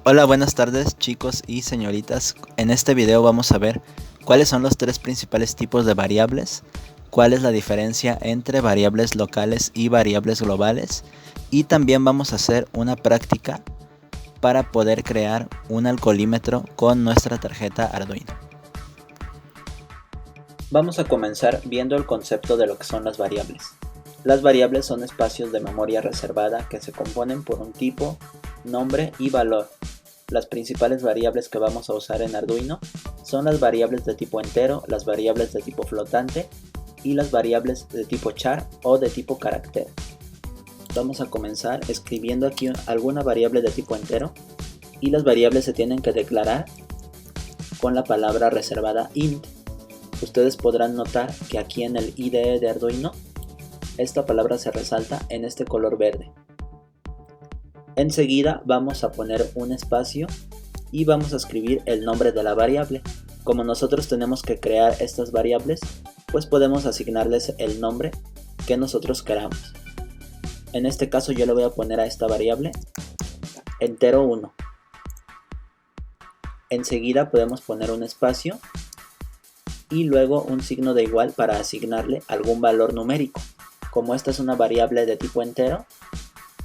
Hola, buenas tardes chicos y señoritas. En este video vamos a ver cuáles son los tres principales tipos de variables, cuál es la diferencia entre variables locales y variables globales, y también vamos a hacer una práctica para poder crear un alcoholímetro con nuestra tarjeta Arduino. Vamos a comenzar viendo el concepto de lo que son las variables. Las variables son espacios de memoria reservada que se componen por un tipo, nombre y valor. Las principales variables que vamos a usar en Arduino son las variables de tipo entero, las variables de tipo flotante y las variables de tipo char o de tipo carácter. Vamos a comenzar escribiendo aquí alguna variable de tipo entero y las variables se tienen que declarar con la palabra reservada int. Ustedes podrán notar que aquí en el IDE de Arduino esta palabra se resalta en este color verde. Enseguida vamos a poner un espacio y vamos a escribir el nombre de la variable. Como nosotros tenemos que crear estas variables, pues podemos asignarles el nombre que nosotros queramos. En este caso yo le voy a poner a esta variable entero 1. Enseguida podemos poner un espacio y luego un signo de igual para asignarle algún valor numérico. Como esta es una variable de tipo entero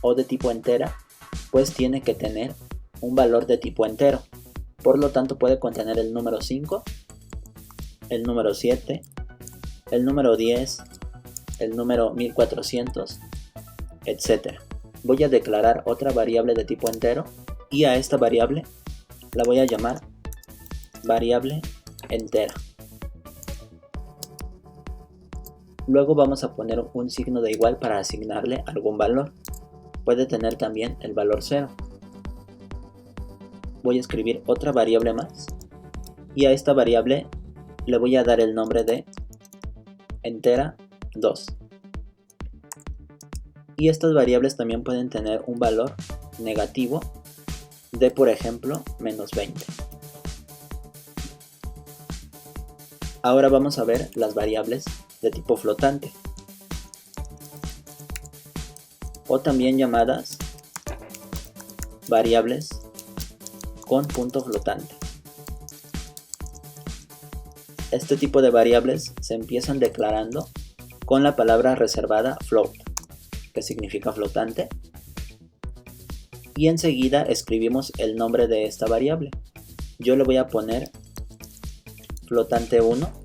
o de tipo entera, pues tiene que tener un valor de tipo entero. Por lo tanto puede contener el número 5, el número 7, el número 10, el número 1400, etc. Voy a declarar otra variable de tipo entero y a esta variable la voy a llamar variable entera. Luego vamos a poner un signo de igual para asignarle algún valor. Puede tener también el valor 0. Voy a escribir otra variable más y a esta variable le voy a dar el nombre de entera 2. Y estas variables también pueden tener un valor negativo de, por ejemplo, menos 20. Ahora vamos a ver las variables de tipo flotante, o también llamadas variables con punto flotante. Este tipo de variables se empiezan declarando con la palabra reservada float, que significa flotante, y enseguida escribimos el nombre de esta variable. Yo le voy a poner flotante 1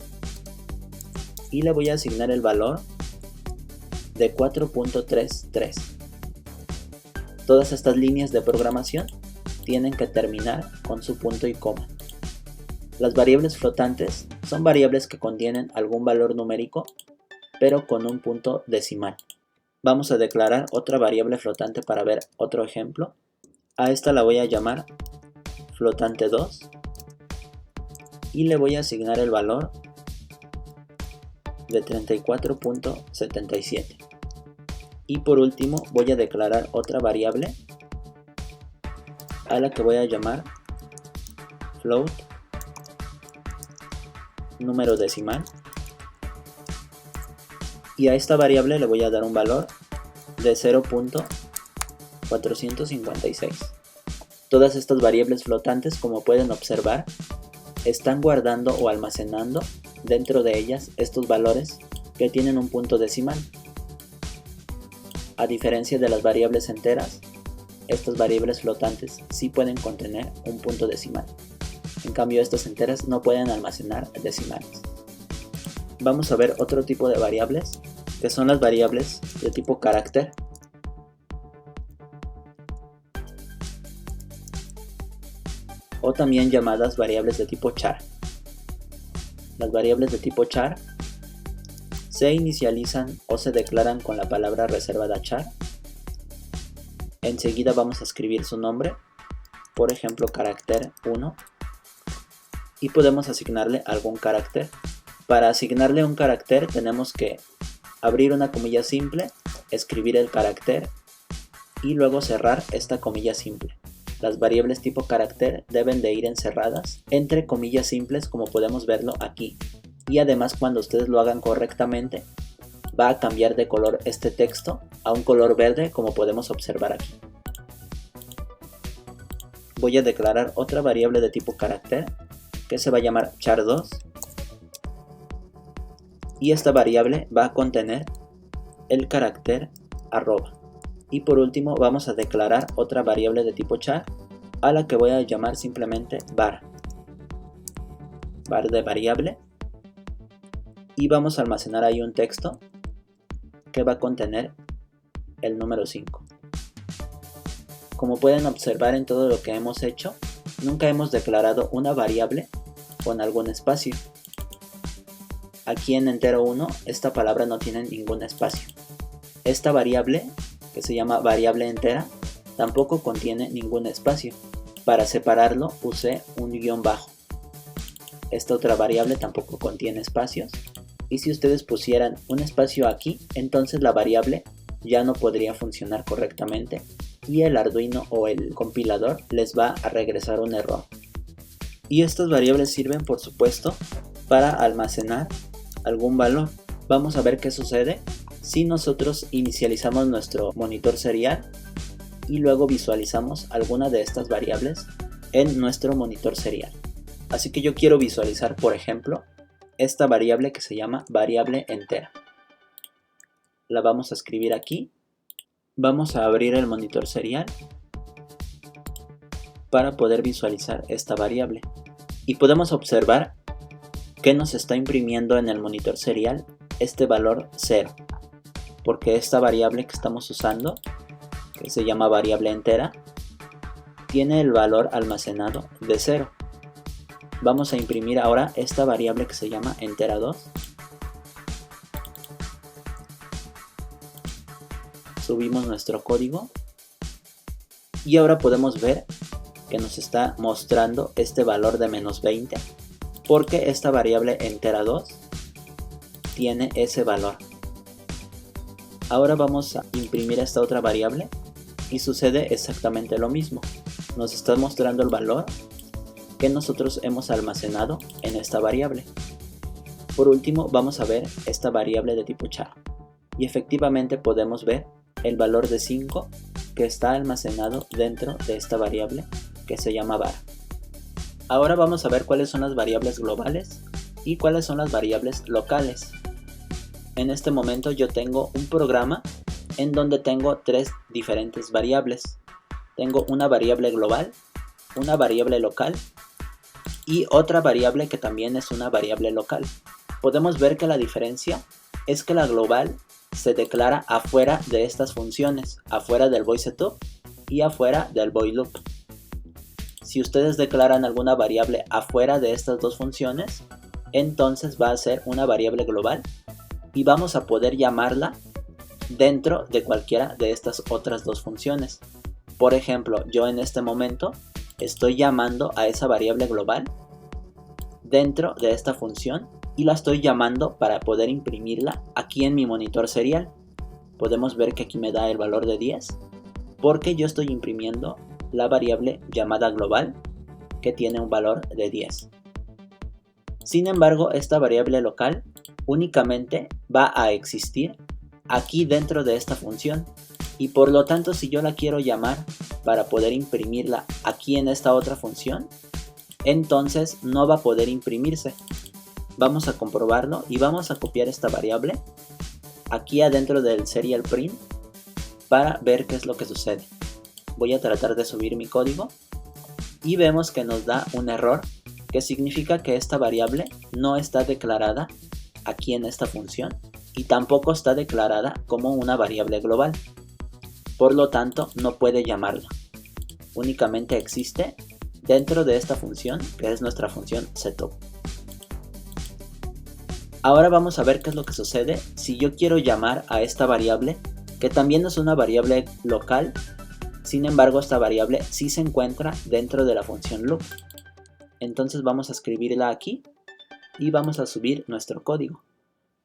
y le voy a asignar el valor de 4.33. Todas estas líneas de programación tienen que terminar con su punto y coma. Las variables flotantes son variables que contienen algún valor numérico, pero con un punto decimal. Vamos a declarar otra variable flotante para ver otro ejemplo. A esta la voy a llamar flotante 2 y le voy a asignar el valor de 34.77. Y por último voy a declarar otra variable a la que voy a llamar float número decimal, y a esta variable le voy a dar un valor de 0.456. Todas estas variables flotantes, como pueden observar, están guardando o almacenando dentro de ellas estos valores que tienen un punto decimal. A diferencia de las variables enteras, estas variables flotantes sí pueden contener un punto decimal. En cambio, estas enteras no pueden almacenar decimales. Vamos a ver otro tipo de variables, que son las variables de tipo carácter. O también llamadas variables de tipo char. Las variables de tipo char se inicializan o se declaran con la palabra reservada char. Enseguida vamos a escribir su nombre, por ejemplo carácter 1, y podemos asignarle algún carácter. Para asignarle un carácter tenemos que abrir una comilla simple, escribir el carácter y luego cerrar esta comilla simple. Las variables tipo carácter deben de ir encerradas entre comillas simples, como podemos verlo aquí. Y además, cuando ustedes lo hagan correctamente, va a cambiar de color este texto a un color verde, como podemos observar aquí. voy a declarar otra variable de tipo carácter que se va a llamar char2, y esta variable va a contener el carácter arroba. Y por último vamos a declarar otra variable de tipo char a la que voy a llamar simplemente var de variable, y vamos a almacenar ahí un texto que va a contener el número 5. Como pueden observar en todo lo que hemos hecho, nunca hemos declarado una variable con algún espacio. Aquí en entero 1 esta palabra no tiene ningún espacio. Esta variable, que se llama variable entera, tampoco contiene ningún espacio. Para separarlo usé un guión bajo. Esta otra variable tampoco contiene espacios, y si ustedes pusieran un espacio aquí, entonces la variable ya no podría funcionar correctamente y el Arduino o el compilador les va a regresar un error. Y estas variables sirven, por supuesto, para almacenar algún valor. Vamos a ver qué sucede si nosotros inicializamos nuestro monitor serial y luego visualizamos alguna de estas variables en nuestro monitor serial. Así que yo quiero visualizar, por ejemplo, esta variable que se llama variable entera. La vamos a escribir aquí. Vamos a abrir el monitor serial para poder visualizar esta variable. Y podemos observar que nos está imprimiendo en el monitor serial este valor 0. Porque esta variable que estamos usando, que se llama variable entera, tiene el valor almacenado de 0. Vamos a imprimir ahora esta variable que se llama entera2. Subimos nuestro código y ahora podemos ver que nos está mostrando este valor de -20 porque esta variable entera2 tiene ese valor. Ahora vamos a imprimir esta otra variable y sucede exactamente lo mismo. Nos está mostrando el valor que nosotros hemos almacenado en esta variable. Por último vamos a ver esta variable de tipo char y efectivamente podemos ver el valor de 5 que está almacenado dentro de esta variable que se llama var. Ahora vamos a ver cuáles son las variables globales y cuáles son las variables locales. En este momento yo tengo un programa en donde tengo tres diferentes variables. Tengo una variable global, una variable local y otra variable que también es una variable local. Podemos ver que la diferencia es que la global se declara afuera de estas funciones, afuera del void setup y afuera del void loop. Si ustedes declaran alguna variable afuera de estas dos funciones, entonces va a ser una variable global y vamos a poder llamarla dentro de cualquiera de estas otras dos funciones. Por ejemplo, yo en este momento estoy llamando a esa variable global dentro de esta función y la estoy llamando para poder imprimirla aquí en mi monitor serial. Podemos ver que aquí me da el valor de 10 porque yo estoy imprimiendo la variable llamada global que tiene un valor de 10. Sin embargo, esta variable local únicamente va a existir aquí dentro de esta función y por lo tanto si yo la quiero llamar para poder imprimirla aquí en esta otra función, entonces no va a poder imprimirse. Vamos a comprobarlo y vamos a copiar esta variable aquí adentro del serial print para ver qué es lo que sucede. Voy a tratar de subir mi código y vemos que nos da un error que significa que esta variable no está declarada aquí en esta función y tampoco está declarada como una variable global. Por lo tanto, no puede llamarla. Únicamente existe dentro de esta función que es nuestra función setup. Ahora vamos a ver qué es lo que sucede si yo quiero llamar a esta variable que también es una variable local. Sin embargo, esta variable sí se encuentra dentro de la función loop. Entonces vamos a escribirla aquí y vamos a subir nuestro código.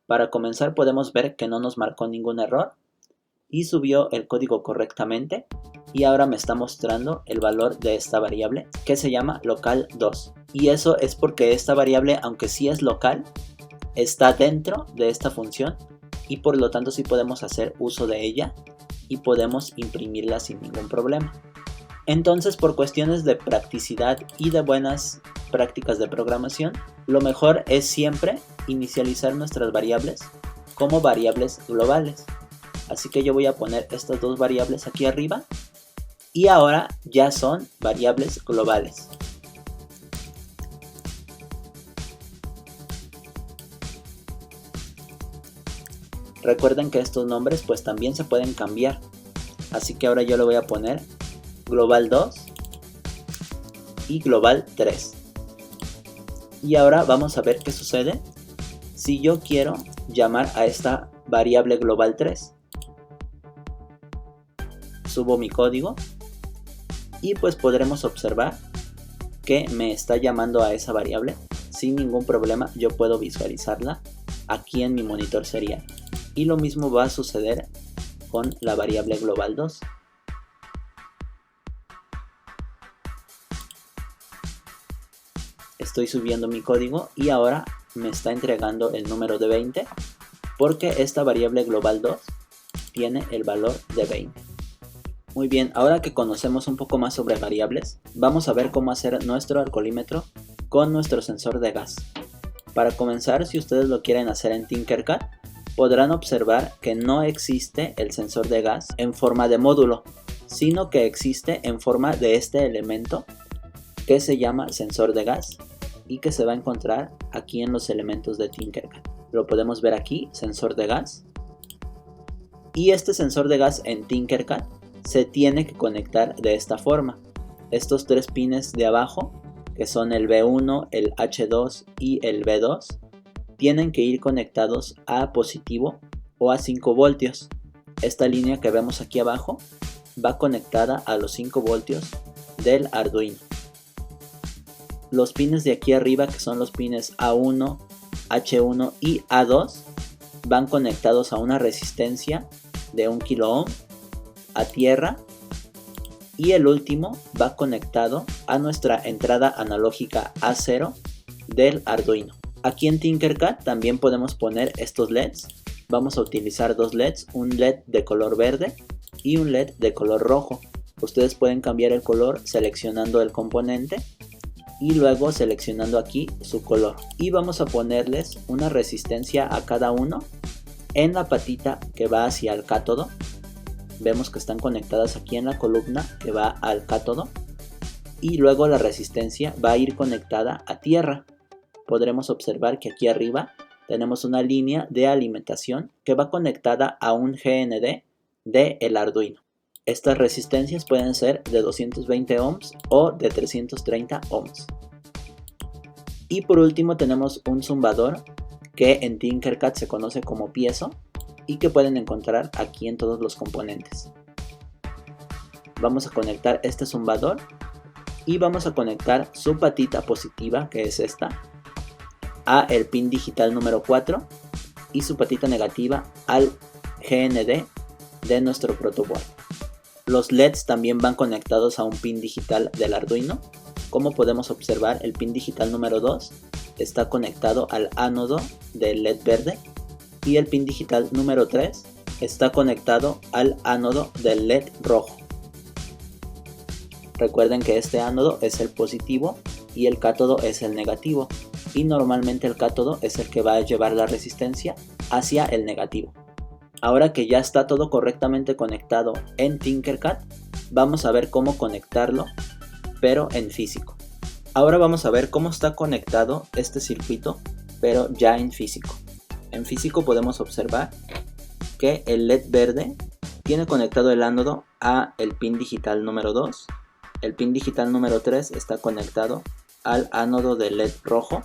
Para comenzar podemos ver que no nos marcó ningún error y subió el código correctamente y ahora me está mostrando el valor de esta variable que se llama local2. Y eso es porque esta variable, aunque sí es local, está dentro de esta función y por lo tanto sí podemos hacer uso de ella y podemos imprimirla sin ningún problema. Entonces, por cuestiones de practicidad y de buenas prácticas de programación, lo mejor es siempre inicializar nuestras variables como variables globales. Así que yo voy a poner estas dos variables aquí arriba y ahora ya son variables globales. Recuerden que estos nombres pues también se pueden cambiar. Así que ahora yo le voy a poner global 2 y global 3. Y ahora vamos a ver qué sucede si yo quiero llamar a esta variable global 3. Subo mi código y pues podremos observar que me está llamando a esa variable sin ningún problema. Yo puedo visualizarla aquí en mi monitor serial. Y lo mismo va a suceder con la variable global 2. Estoy subiendo mi código y ahora me está entregando el número de 20 porque esta variable global 2 tiene el valor de 20. Muy bien, ahora que conocemos un poco más sobre variables, vamos a ver cómo hacer nuestro alcoholímetro con nuestro sensor de gas. Para comenzar, si ustedes lo quieren hacer en Tinkercad, podrán observar que no existe el sensor de gas en forma de módulo, sino que existe en forma de este elemento que se llama sensor de gas y que se va a encontrar aquí en los elementos de Tinkercad. Lo podemos ver aquí, sensor de gas. Y este sensor de gas en Tinkercad se tiene que conectar de esta forma. Estos tres pines de abajo, que son el B1, el H2 y el B2, tienen que ir conectados a positivo o a 5 voltios. Esta línea que vemos aquí abajo va conectada a los 5 voltios del Arduino. Los pines de aquí arriba, que son los pines A1, H1 y A2, van conectados a una resistencia de 1 kilo ohm a tierra, y el último va conectado a nuestra entrada analógica A0 del Arduino. Aquí en Tinkercad también podemos poner estos LEDs. Vamos a utilizar dos LEDs, un LED de color verde y un LED de color rojo. Ustedes pueden cambiar el color seleccionando el componente y luego seleccionando aquí su color. Y vamos a ponerles una resistencia a cada uno en la patita que va hacia el cátodo. Vemos que están conectadas aquí en la columna que va al cátodo. Y luego la resistencia va a ir conectada a tierra. Podremos observar que aquí arriba tenemos una línea de alimentación que va conectada a un GND del Arduino. Estas resistencias pueden ser de 220 ohms o de 330 ohms. Y por último tenemos un zumbador que en Tinkercad se conoce como piezo y que pueden encontrar aquí en todos los componentes. Vamos a conectar este zumbador y vamos a conectar su patita positiva, que es esta, a el pin digital número 4 y su patita negativa al GND de nuestro protoboard. Los LEDs también van conectados a un pin digital del Arduino. Como podemos observar, el pin digital número 2 está conectado al ánodo del LED verde y el pin digital número 3 está conectado al ánodo del LED rojo. Recuerden que este ánodo es el positivo y el cátodo es el negativo, y normalmente el cátodo es el que va a llevar la resistencia hacia el negativo. Ahora que ya está todo correctamente conectado en Tinkercad, vamos a ver cómo conectarlo, pero en físico. Ahora vamos a ver cómo está conectado este circuito, pero ya en físico. En físico podemos observar que el LED verde tiene conectado el ánodo a el pin digital número 2. El pin digital número 3 está conectado al ánodo del LED rojo.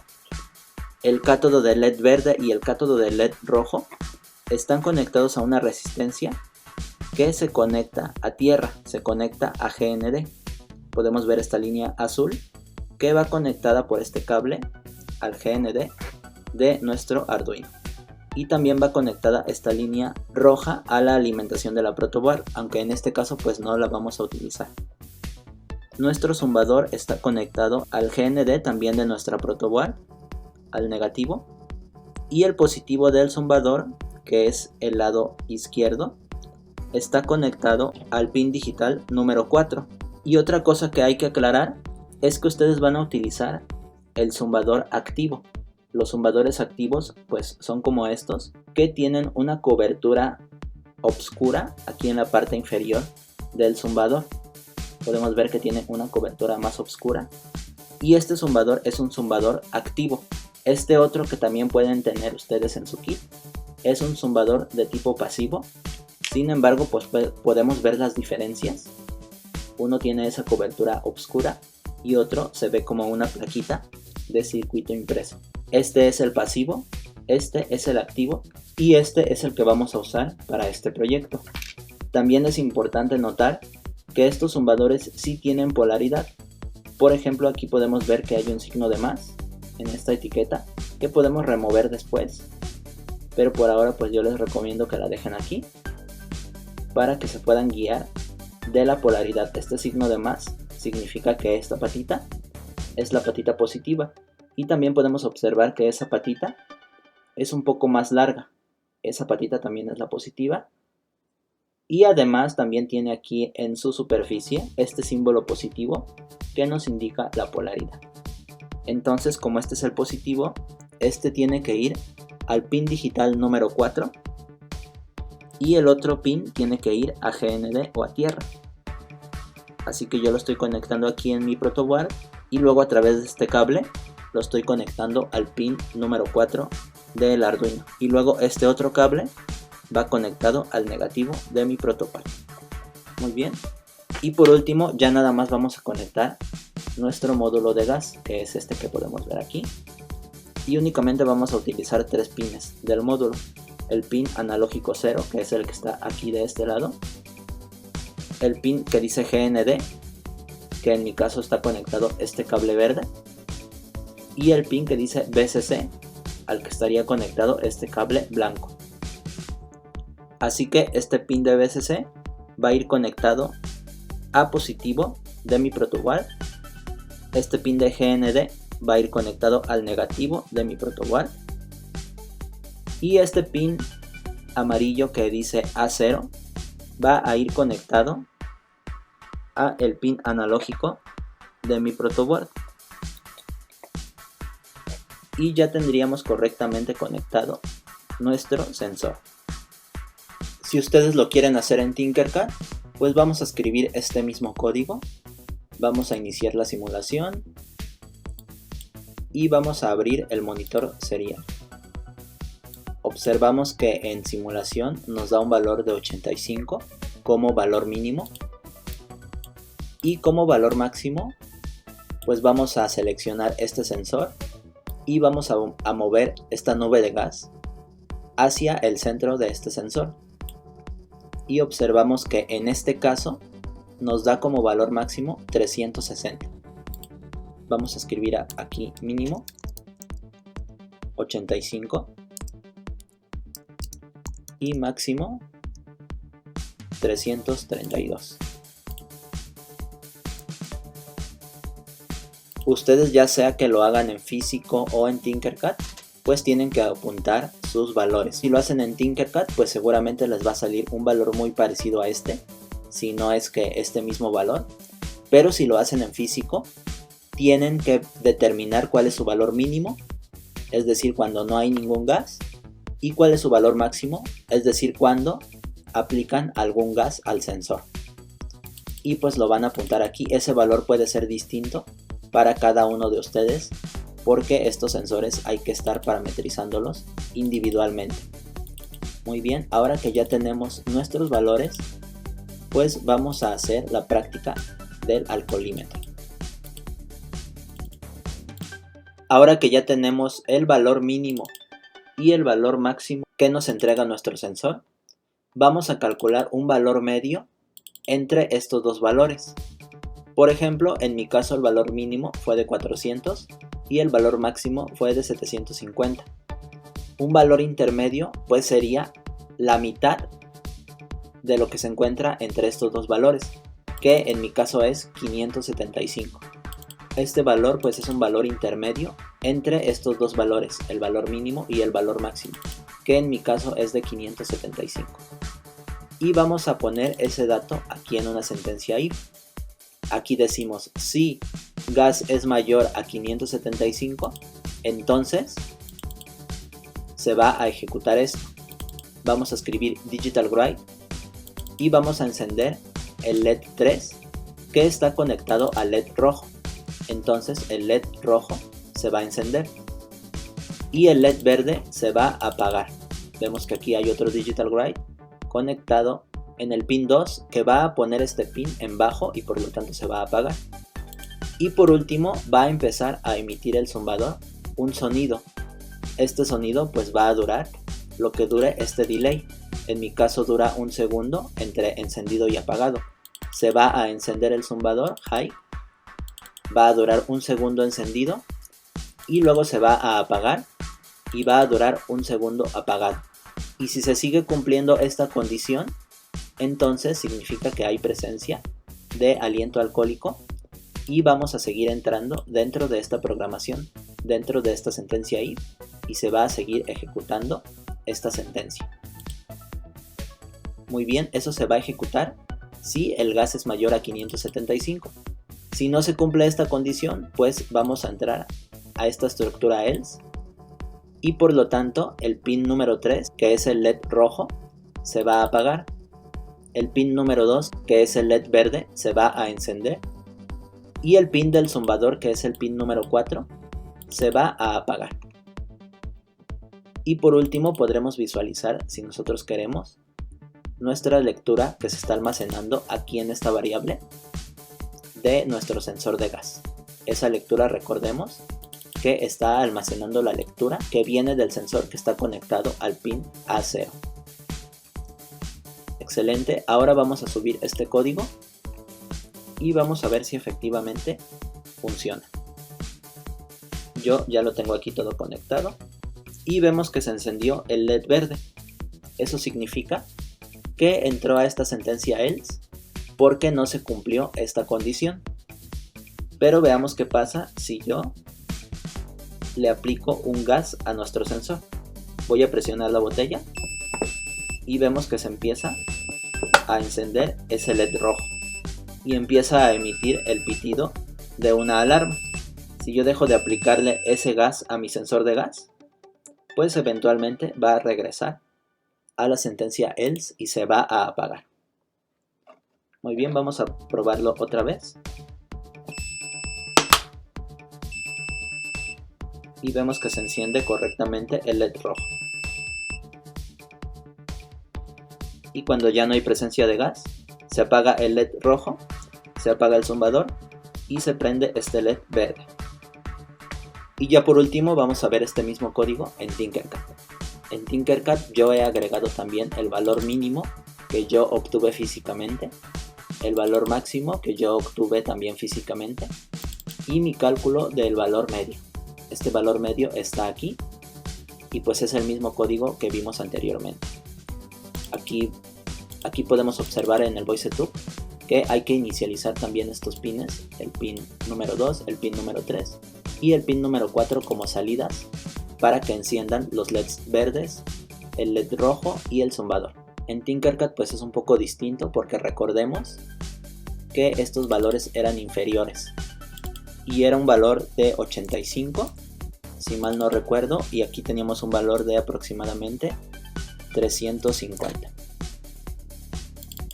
El cátodo del LED verde y el cátodo del LED rojo están conectados a una resistencia que se conecta a tierra, se conecta a GND. Podemos ver esta línea azul que va conectada por este cable al GND de nuestro Arduino. Y también va conectada esta línea roja a la alimentación de la protoboard, aunque en este caso pues no la vamos a utilizar. Nuestro zumbador está conectado al GND también de nuestra protoboard, al negativo, y el positivo del zumbador, que es el lado izquierdo, está conectado al pin digital número 4. Y otra cosa que hay que aclarar es que ustedes van a utilizar el zumbador activo. Los zumbadores activos pues son como estos, que tienen una cobertura oscura aquí en la parte inferior del zumbador. Podemos ver que tiene una cobertura más oscura. Y este zumbador es un zumbador activo. Este otro que también pueden tener ustedes en su kit es un zumbador de tipo pasivo. Sin embargo, pues podemos ver las diferencias. Uno tiene esa cobertura oscura y otro se ve como una plaquita de circuito impreso. Este es el pasivo, este es el activo y este es el que vamos a usar para este proyecto. También es importante notar que estos zumbadores sí tienen polaridad. Por ejemplo, aquí podemos ver que hay un signo de más en esta etiqueta que podemos remover después, pero por ahora pues yo les recomiendo que la dejen aquí para que se puedan guiar de la polaridad. Este signo de más significa que esta patita es la patita positiva, y también podemos observar que esa patita es un poco más larga. Esa patita también es la positiva, y además también tiene aquí en su superficie este símbolo positivo que nos indica la polaridad. Entonces, como este es el positivo, este tiene que ir al pin digital número 4 y el otro pin tiene que ir a GND o a tierra. Así que yo lo estoy conectando aquí en mi protoboard y luego a través de este cable lo estoy conectando al pin número 4 del Arduino, y luego este otro cable va conectado al negativo de mi protoboard. Muy bien. Y por último ya nada más vamos a conectar nuestro módulo de gas, que es este que podemos ver aquí, y únicamente vamos a utilizar 3 pines del módulo: el pin analógico 0, que es el que está aquí de este lado, el pin que dice GND, que en mi caso está conectado este cable verde, y el pin que dice VCC, al que estaría conectado este cable blanco. Así que este pin de VCC va a ir conectado a positivo de mi protoboard. Este pin de GND va a ir conectado al negativo de mi protoboard. Y este pin amarillo que dice A0 va a ir conectado a el pin analógico de mi protoboard. Y ya tendríamos correctamente conectado nuestro sensor. Si ustedes lo quieren hacer en Tinkercad, pues vamos a escribir este mismo código. Vamos a iniciar la simulación y vamos a abrir el monitor serial. Observamos que en simulación nos da un valor de 85 como valor mínimo, y como valor máximo pues vamos a seleccionar este sensor y vamos a mover esta nube de gas hacia el centro de este sensor, y observamos que en este caso nos da como valor máximo 360. Vamos a escribir aquí mínimo 85 y máximo 332. Ustedes, ya sea que lo hagan en físico o en Tinkercad, pues tienen que apuntar sus valores. Si lo hacen en Tinkercad, pues seguramente les va a salir un valor muy parecido a este, si no es que este mismo valor. Pero si lo hacen en físico, tienen que determinar cuál es su valor mínimo, es decir, cuando no hay ningún gas, y cuál es su valor máximo, es decir, cuando aplican algún gas al sensor. Y pues lo van a apuntar aquí. Ese valor puede ser distinto para cada uno de ustedes, porque estos sensores hay que estar parametrizándolos individualmente. Muy bien, ahora que ya tenemos nuestros valores, pues vamos a hacer la práctica del alcoholímetro. Ahora que ya tenemos el valor mínimo y el valor máximo que nos entrega nuestro sensor, vamos a calcular un valor medio entre estos dos valores. Por ejemplo, en mi caso el valor mínimo fue de 400 y el valor máximo fue de 750. Un valor intermedio pues sería la mitad de lo que se encuentra entre estos dos valores, que en mi caso es 575. Este valor pues es un valor intermedio entre estos dos valores, el valor mínimo y el valor máximo, que en mi caso es de 575. Y vamos a poner ese dato aquí en una sentencia if. aquí decimos si gas es mayor a 575, entonces se va a ejecutar esto. Vamos a escribir digital write y vamos a encender el LED 3 que está conectado al LED rojo. Entonces el LED rojo se va a encender y el LED verde se va a apagar. Vemos que aquí hay otro digital write conectado en el pin 2 que va a poner este pin en bajo y por lo tanto se va a apagar. Y por último va a empezar a emitir el zumbador un sonido. Este sonido pues va a durar lo que dure este delay. En mi caso dura un segundo entre encendido y apagado. Se va a encender el zumbador high, va a durar un segundo encendido y luego se va a apagar y va a durar un segundo apagado. Y si se sigue cumpliendo esta condición, entonces significa que hay presencia de aliento alcohólico y vamos a seguir entrando dentro de esta programación, dentro de esta sentencia if, y se va a seguir ejecutando esta sentencia. Muy bien, eso se va a ejecutar si el gas es mayor a 575. Si no se cumple esta condición, pues vamos a entrar a esta estructura else y por lo tanto el pin número 3, que es el LED rojo, se va a apagar. El pin número 2, que es el LED verde, se va a encender y el pin del zumbador, que es el pin número 4, se va a apagar. Y por último podremos visualizar, si nosotros queremos, nuestra lectura que se está almacenando aquí en esta variable de nuestro sensor de gas. Esa lectura, recordemos que está almacenando la lectura que viene del sensor que está conectado al pin A0. Excelente, ahora vamos a subir este código y vamos a ver si efectivamente funciona. Yo ya lo tengo aquí todo conectado y vemos que se encendió el LED verde. Eso significa que entró a esta sentencia else porque no se cumplió esta condición. Pero veamos qué pasa si yo le aplico un gas a nuestro sensor. Voy a presionar la botella y vemos que se empieza a encender ese LED rojo y empieza a emitir el pitido de una alarma. Si yo dejo de aplicarle ese gas a mi sensor de gas, pues eventualmente va a regresar a la sentencia else y se va a apagar. Muy bien, vamos a probarlo otra vez. Y vemos que se enciende correctamente el LED rojo. Y cuando ya no hay presencia de gas, se apaga el LED rojo, se apaga el zumbador y se prende este LED verde. Y ya por último vamos a ver este mismo código en Tinkercad. En Tinkercad yo he agregado también el valor mínimo que yo obtuve físicamente, el valor máximo que yo obtuve también físicamente y mi cálculo del valor medio. Este valor medio está aquí y pues es el mismo código que vimos anteriormente. Aquí podemos observar en el VoiceTube que hay que inicializar también estos pines, el pin número 2, el pin número 3 y el pin número 4 como salidas para que enciendan los LEDs verdes, el LED rojo y el zumbador. En Tinkercad pues es un poco distinto porque recordemos que estos valores eran inferiores y era un valor de 85 si mal no recuerdo, y aquí teníamos un valor de aproximadamente 350.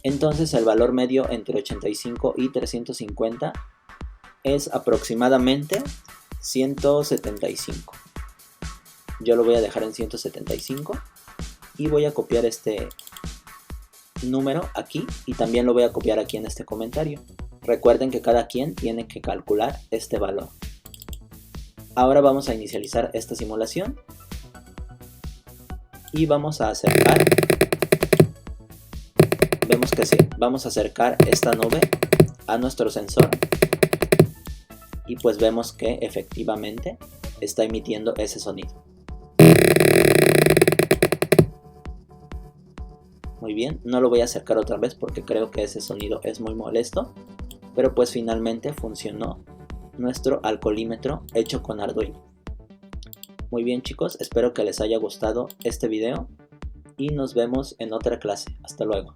Entonces el valor medio entre 85 y 350 es aproximadamente 175. Yo lo voy a dejar en 175 y voy a copiar este número aquí y también lo voy a copiar aquí en este comentario. Recuerden que cada quien tiene que calcular este valor. Ahora vamos a inicializar esta simulación y vamos a acercar, vemos que sí, vamos a acercar esta nube a nuestro sensor y pues vemos que efectivamente está emitiendo ese sonido. Muy bien, no lo voy a acercar otra vez porque creo que ese sonido es muy molesto, pero pues finalmente funcionó nuestro alcoholímetro hecho con Arduino. Muy bien chicos, espero que les haya gustado este video y nos vemos en otra clase. Hasta luego.